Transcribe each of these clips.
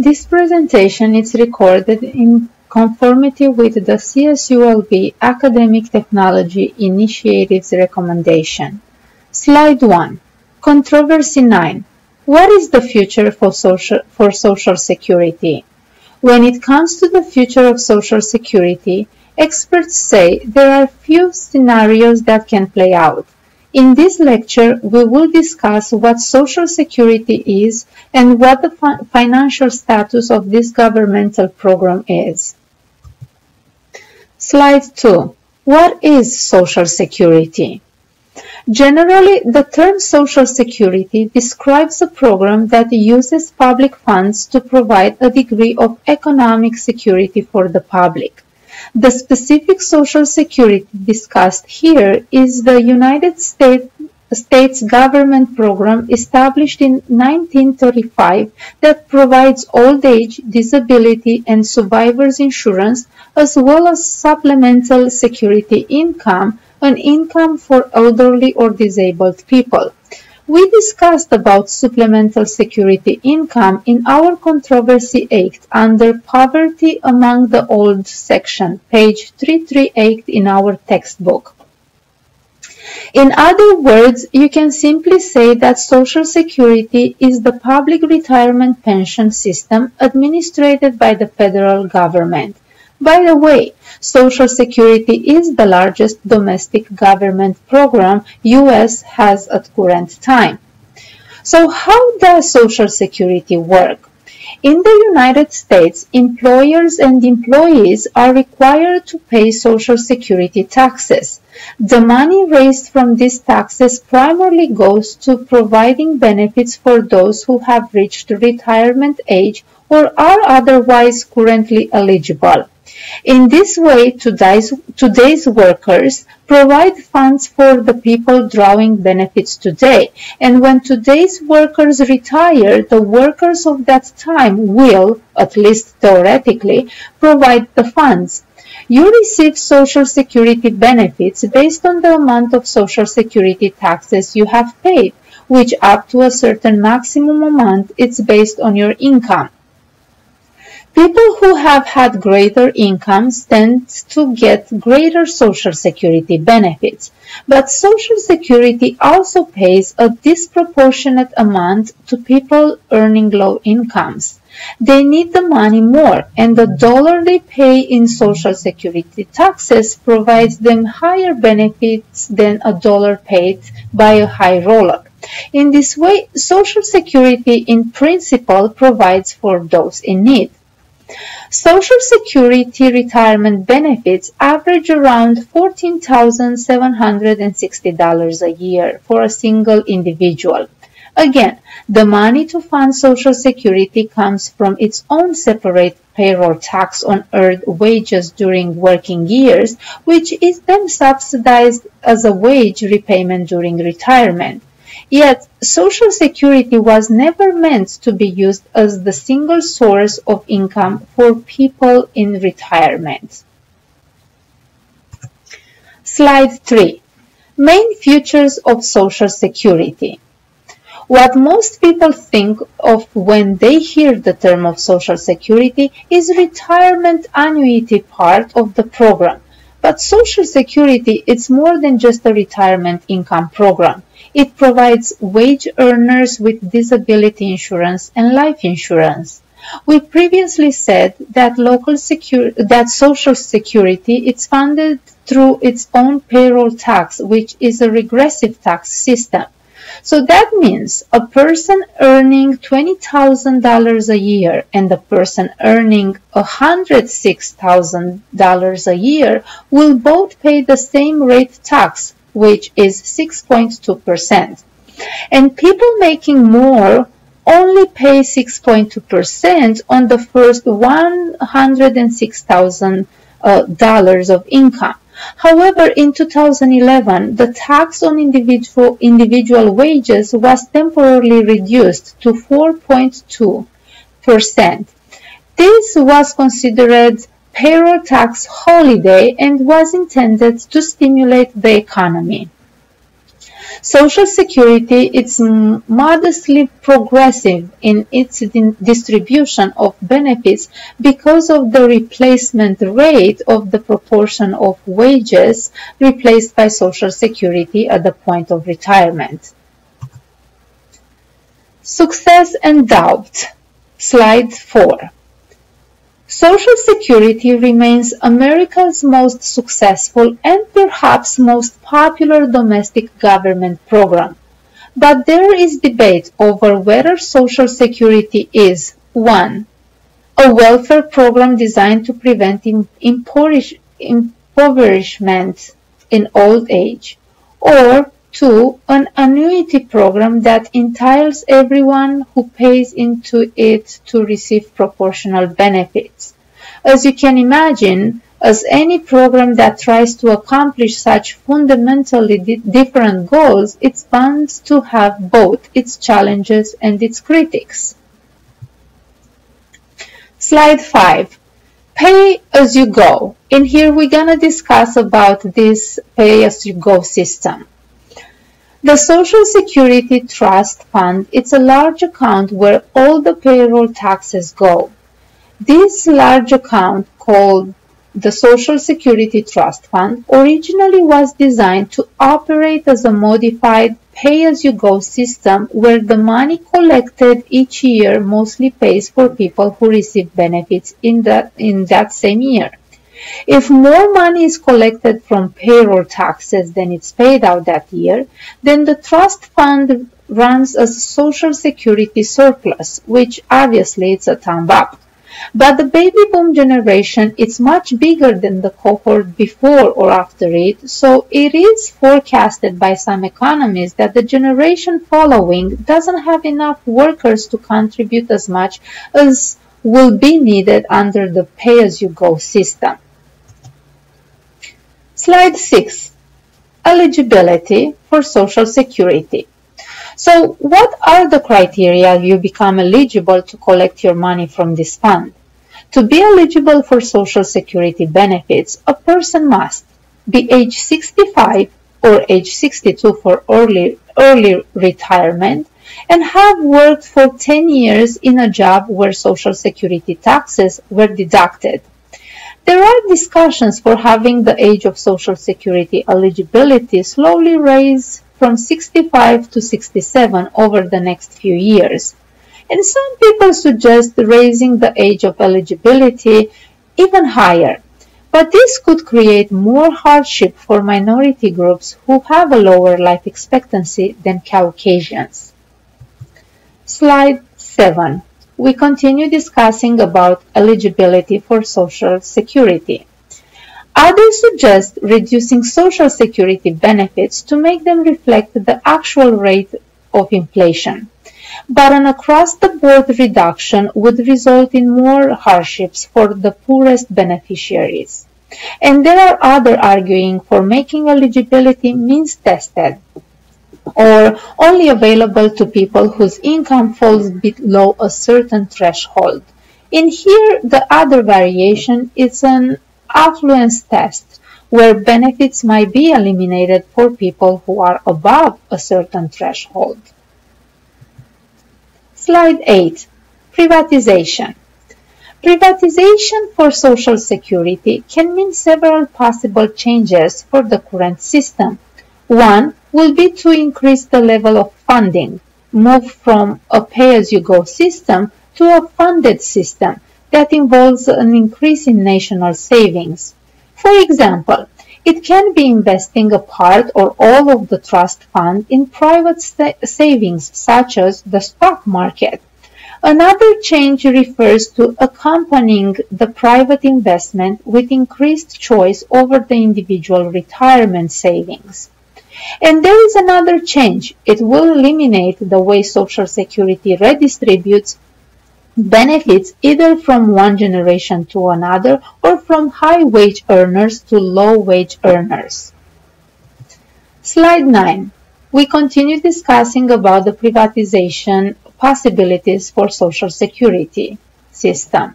This presentation is recorded in conformity with the CSULB Academic Technology Initiative's recommendation. Slide 1. Controversy 9. What is the future for Social Security? When it comes to the future of Social Security, experts say there are few scenarios that can play out. In this lecture, we will discuss what Social Security is and what the financial status of this governmental program is. Slide 2. What is Social Security? Generally, the term Social Security describes a program that uses public funds to provide a degree of economic security for the public. The specific Social Security discussed here is the United States government program established in 1935 that provides old age, disability, and survivors insurance as well as supplemental security income, an income for elderly or disabled people. We discussed about supplemental security income in our Controversy 8 under Poverty Among the Old section, page 338 in our textbook. In other words, you can simply say that Social Security is the public retirement pension system administered by the federal government. By the way, Social Security is the largest domestic government program U.S. has at current time. So how does Social Security work? In the United States, employers and employees are required to pay Social Security taxes. The money raised from these taxes primarily goes to providing benefits for those who have reached retirement age or are otherwise currently eligible. In this way, today's workers provide funds for the people drawing benefits today, and when today's workers retire, the workers of that time will, at least theoretically, provide the funds. You receive Social Security benefits based on the amount of Social Security taxes you have paid, which up to a certain maximum amount is based on your income. People who have had greater incomes tend to get greater Social Security benefits, but Social Security also pays a disproportionate amount to people earning low incomes. They need the money more, and the dollar they pay in Social Security taxes provides them higher benefits than a dollar paid by a high roller. In this way, Social Security in principle provides for those in need. Social Security retirement benefits average around $14,760 a year for a single individual. Again, the money to fund Social Security comes from its own separate payroll tax on earned wages during working years, which is then subsidized as a wage repayment during retirement. Yet, Social Security was never meant to be used as the single source of income for people in retirement. Slide 3. Main features of Social Security. What most people think of when they hear the term of Social Security is retirement annuity part of the program. But Social Security is more than just a retirement income program. It provides wage earners with disability insurance and life insurance. We previously said that Social Security is funded through its own payroll tax, which is a regressive tax system. So that means a person earning $20,000 a year and a person earning $106,000 a year will both pay the same rate tax, which is 6.2%. And people making more only pay 6.2% on the first $106,000 of income. However, in 2011, the tax on individual wages was temporarily reduced to 4.2%. This was considered payroll tax holiday and was intended to stimulate the economy. Social Security is modestly progressive in its distribution of benefits because of the replacement rate of the proportion of wages replaced by Social Security at the point of retirement. Success and doubt. Slide 4. Social Security remains America's most successful and perhaps most popular domestic government program. But there is debate over whether Social Security is 1. A welfare program designed to prevent impoverishment in old age, or 2. An annuity program that entitles everyone who pays into it to receive proportional benefits. As you can imagine, as any program that tries to accomplish such fundamentally different goals, it's bound to have both its challenges and its critics. Slide 5. Pay as you go. In here we're going to discuss about this pay as you go system. The Social Security Trust Fund is a large account where all the payroll taxes go. This large account, called the Social Security Trust Fund, originally was designed to operate as a modified pay-as-you-go system where the money collected each year mostly pays for people who receive benefits in that same year. If more money is collected from payroll taxes than it's paid out that year, then the trust fund runs as a Social Security surplus, which obviously it's a thumb up. But the baby boom generation is much bigger than the cohort before or after it, so it is forecasted by some economists that the generation following doesn't have enough workers to contribute as much as will be needed under the pay-as-you-go system. Slide 6. Eligibility for Social Security. So what are the criteria you become eligible to collect your money from this fund? To be eligible for Social Security benefits, a person must be age 65 or age 62 for early retirement and have worked for 10 years in a job where Social Security taxes were deducted. There are discussions for having the age of Social Security eligibility slowly raised from 65 to 67 over the next few years. And some people suggest raising the age of eligibility even higher. But this could create more hardship for minority groups who have a lower life expectancy than Caucasians. Slide 7. We continue discussing about eligibility for Social Security. Others suggest reducing Social Security benefits to make them reflect the actual rate of inflation. But an across-the-board reduction would result in more hardships for the poorest beneficiaries. And there are others arguing for making eligibility means-tested, or only available to people whose income falls below a certain threshold. In here, the other variation is an affluence test, where benefits might be eliminated for people who are above a certain threshold. Slide 8. Privatization. Privatization for Social Security can mean several possible changes for the current system. One will be to increase the level of funding, move from a pay-as-you-go system to a funded system that involves an increase in national savings. For example, it can be investing a part or all of the trust fund in private savings such as the stock market. Another change refers to accompanying the private investment with increased choice over the individual retirement savings. And there is another change. It will eliminate the way Social Security redistributes benefits either from one generation to another or from high-wage earners to low-wage earners. Slide 9. We continue discussing about the privatization possibilities for Social Security system.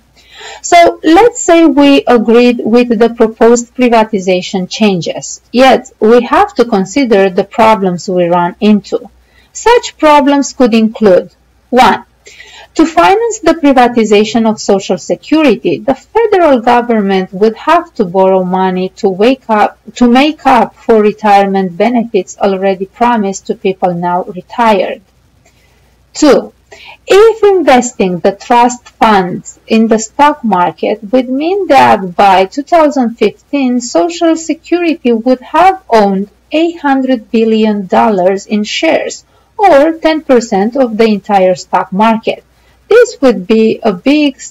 So let's say we agreed with the proposed privatization changes, yet we have to consider the problems we run into. Such problems could include 1. To finance the privatization of Social Security, the federal government would have to borrow money to make up for retirement benefits already promised to people now retired. 2. If investing the trust funds in the stock market would mean that by 2015 Social Security would have owned $800 billion in shares, or 10% of the entire stock market. This would be a big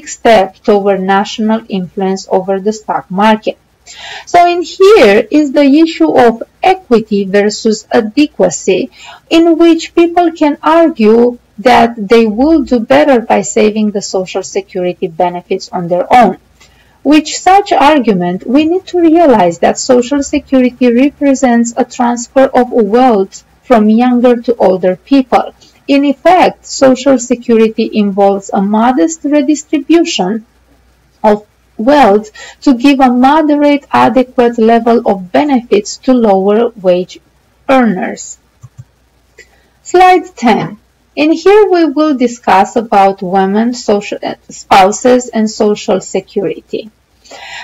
step toward national influence over the stock market. So in here is the issue of equity versus adequacy, in which people can argue that they will do better by saving the Social Security benefits on their own. With such argument, we need to realize that Social Security represents a transfer of wealth from younger to older people. In effect, Social Security involves a modest redistribution of wealth to give a moderate, adequate level of benefits to lower wage earners. Slide 10. In here we will discuss about women, spouses, and Social Security.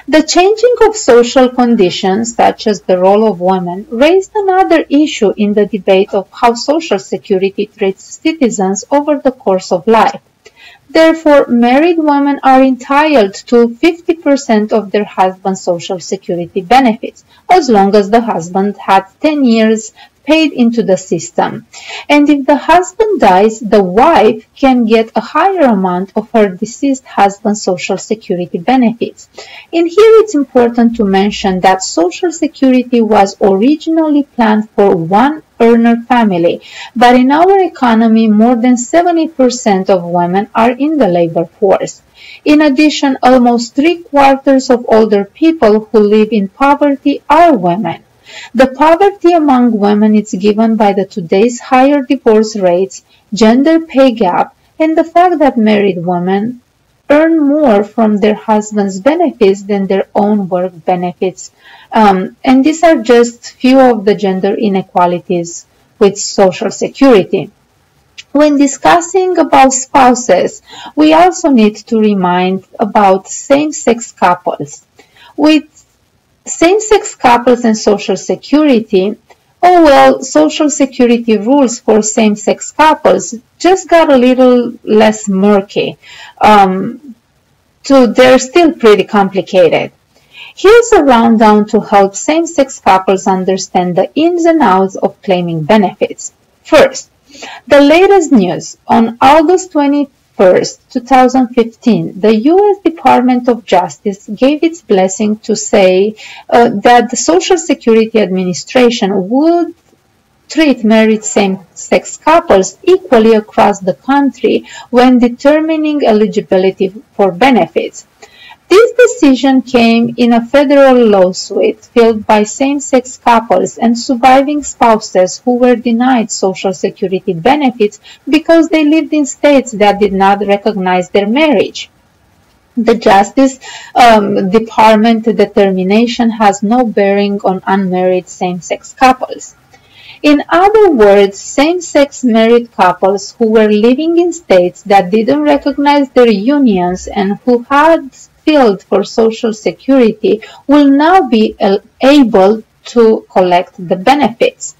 The changing of social conditions, such as the role of women, raised another issue in the debate of how Social Security treats citizens over the course of life. Therefore, married women are entitled to 50% of their husband's Social Security benefits, as long as the husband had 10 years paid into the system. And if the husband dies, the wife can get a higher amount of her deceased husband's Social Security benefits. In here it's important to mention that Social Security was originally planned for one earner family, but in our economy more than 70% of women are in the labor force. In addition, almost 3/4 of older people who live in poverty are women. The poverty among women is given by the today's higher divorce rates, gender pay gap, and the fact that married women earn more from their husband's benefits than their own work benefits. And these are just few of the gender inequalities with Social Security. When discussing about spouses, we also need to remind about same-sex couples. With same-sex couples and Social Security, Social Security rules for same-sex couples just got a little less murky. They're still pretty complicated. Here's a rundown to help same-sex couples understand the ins and outs of claiming benefits. First, the latest news. On August 21st, 2015, the U.S. Department of Justice gave its blessing to say that the Social Security Administration would treat married same-sex couples equally across the country when determining eligibility for benefits. This decision came in a federal lawsuit filed by same-sex couples and surviving spouses who were denied Social Security benefits because they lived in states that did not recognize their marriage. The Justice Department determination has no bearing on unmarried same-sex couples. In other words, same-sex married couples who were living in states that didn't recognize their unions and who had filed for Social Security will now be able to collect the benefits.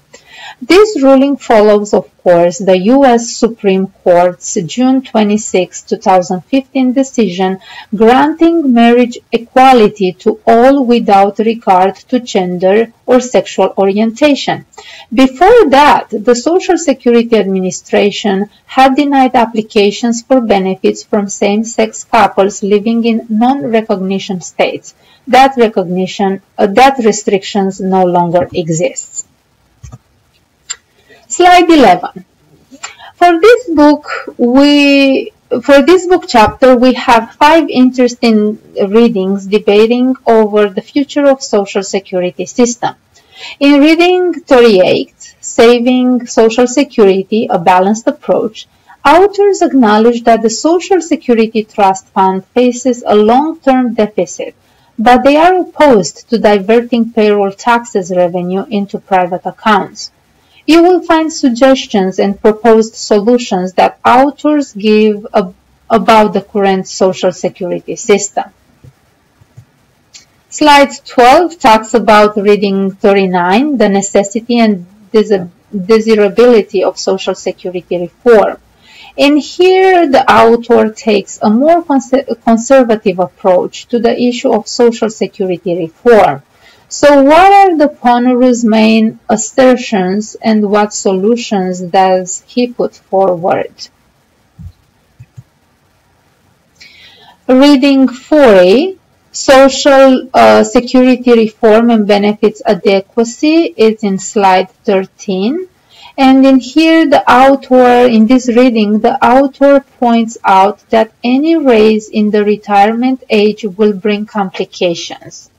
This ruling follows, of course, the U.S. Supreme Court's June 26, 2015 decision granting marriage equality to all without regard to gender or sexual orientation. Before that, the Social Security Administration had denied applications for benefits from same-sex couples living in non-recognition states. That restrictions no longer exists. Slide 11. For this book chapter, we have 5 interesting readings debating over the future of Social Security system. In reading 38, Saving Social Security, A Balanced Approach, Authors acknowledge that the Social Security Trust Fund faces a long-term deficit, but they are opposed to diverting payroll taxes revenue into private accounts. You will find suggestions and proposed solutions that authors give about the current Social Security system. Slide 12 talks about reading 39, the necessity and desirability of Social Security reform. And here the author takes a more conservative approach to the issue of Social Security reform. So what are the Ponoru's main assertions and what solutions does he put forward? Reading 40, Social Security Reform and Benefits Adequacy is in slide 13. And in here, in this reading, the author points out that any raise in the retirement age will bring complications.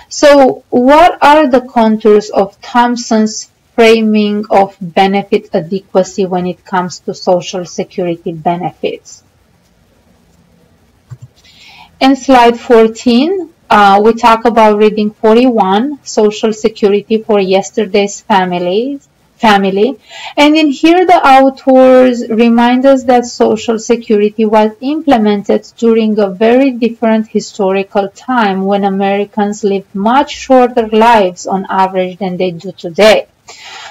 So what are the contours of Thompson's framing of benefit adequacy when it comes to Social Security benefits? In slide 14, we talk about reading 41, Social Security for Yesterday's Family. And in here the authors remind us that Social Security was implemented during a very different historical time when Americans lived much shorter lives on average than they do today.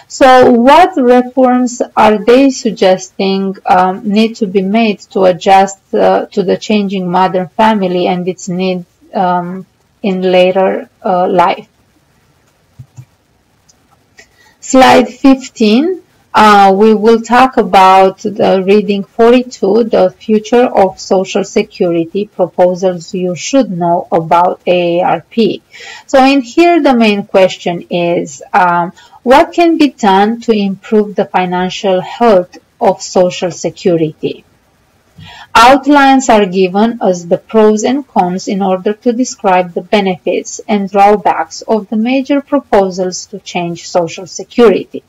So what reforms are they suggesting need to be made to adjust to the changing modern family and its needs in later life? Slide 15, we will talk about the reading 42, the future of Social Security proposals you should know about AARP. So in here the main question is, what can be done to improve the financial health of Social Security? Outlines are given as the pros and cons in order to describe the benefits and drawbacks of the major proposals to change Social Security.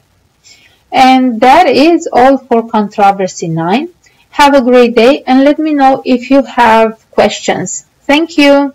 And that is all for Controversy 9. Have a great day and let me know if you have questions. Thank you.